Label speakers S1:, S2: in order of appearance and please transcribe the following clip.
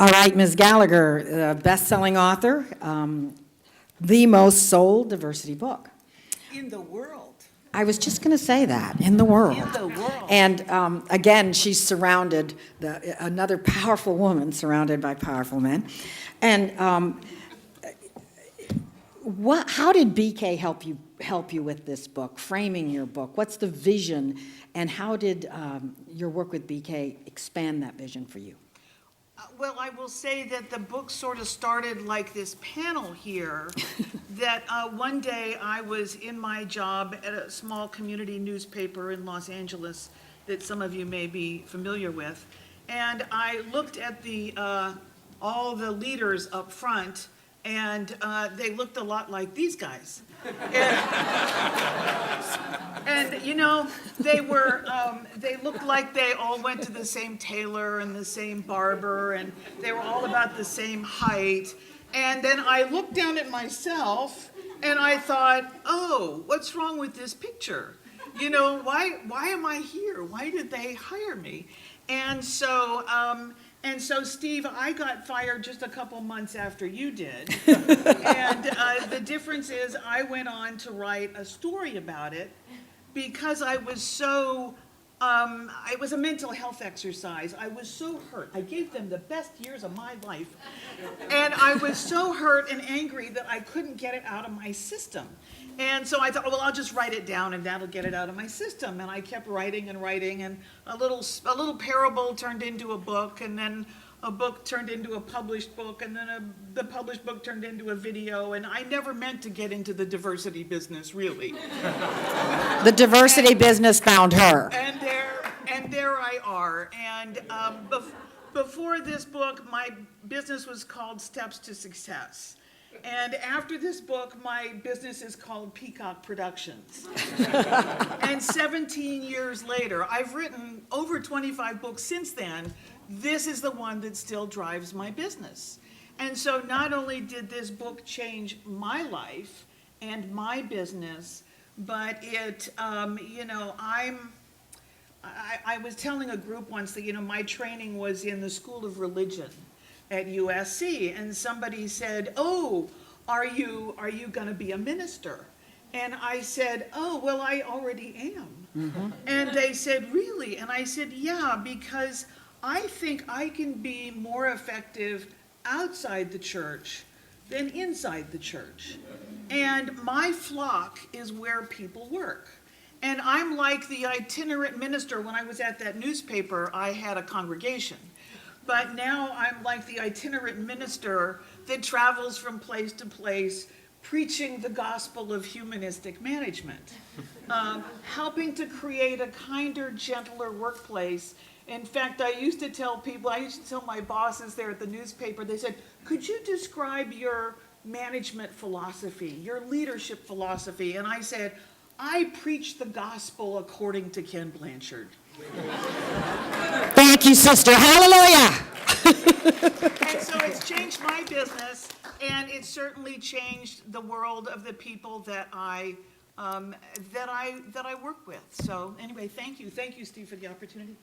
S1: All right, Ms. Gallagher, best-selling author, the most sold diversity book.
S2: In the world.
S1: I was just going to say that, in the world.
S2: In the world.
S1: And again, she's surrounded, another powerful woman surrounded by powerful men. And how did BK help you with this book, framing your book? What's the vision, and how did your work with BK expand that vision for you?
S2: Well, I will say that the book sort of started like this panel here, that one day I was in my job at a small community newspaper in Los Angeles that some of you may be familiar with, and I looked at all the leaders up front, and they looked a lot like these guys. And you know, they looked like they all went to the same tailor and the same barber, and they were all about the same height. And then I looked down at myself, and I thought, oh, what's wrong with this picture? You know, why am I here? Why did they hire me? And so, Steve, I got fired just a couple months after you did. And the difference is I went on to write a story about it because I was so, it was a mental health exercise. I was so hurt. I gave them the best years of my life. And I was so hurt and angry that I couldn't get it out of my system. And so I thought, well, I'll just write it down and that'll get it out of my system. And I kept writing and writing, and a little parable turned into a book, and then a book turned into a published book, and then the published book turned into a video. And I never meant to get into the diversity business, really.
S1: The diversity business found her.
S2: And there I are. And before this book, my business was called Steps to Success. And after this book, my business is called Peacock Productions. And 17 years later, I've written over 25 books since then. This is the one that still drives my business. And so not only did this book change my life and my business, but it, you know, I was telling a group once that, you know, my training was in the School of Religion at USC, and somebody said, oh, are you going to be a minister? And I said, oh, well, I already am. Mm-hmm. And they said, really? And I said, yeah, because I think I can be more effective outside the church than inside the church. And my flock is where people work. And I'm like the itinerant minister. When I was at that newspaper, I had a congregation. But now I'm like the itinerant minister that travels from place to place, preaching the gospel of humanistic management, helping to create a kinder, gentler workplace. In fact, I used to tell my bosses there at the newspaper, they said, could you describe your management philosophy, your leadership philosophy? And I said, I preach the gospel according to Ken Blanchard.
S1: Thank you, sister. Hallelujah.
S2: And so it's changed my business, and it's certainly changed the world of the people that I work with. So anyway, thank you, Steve, for the opportunity.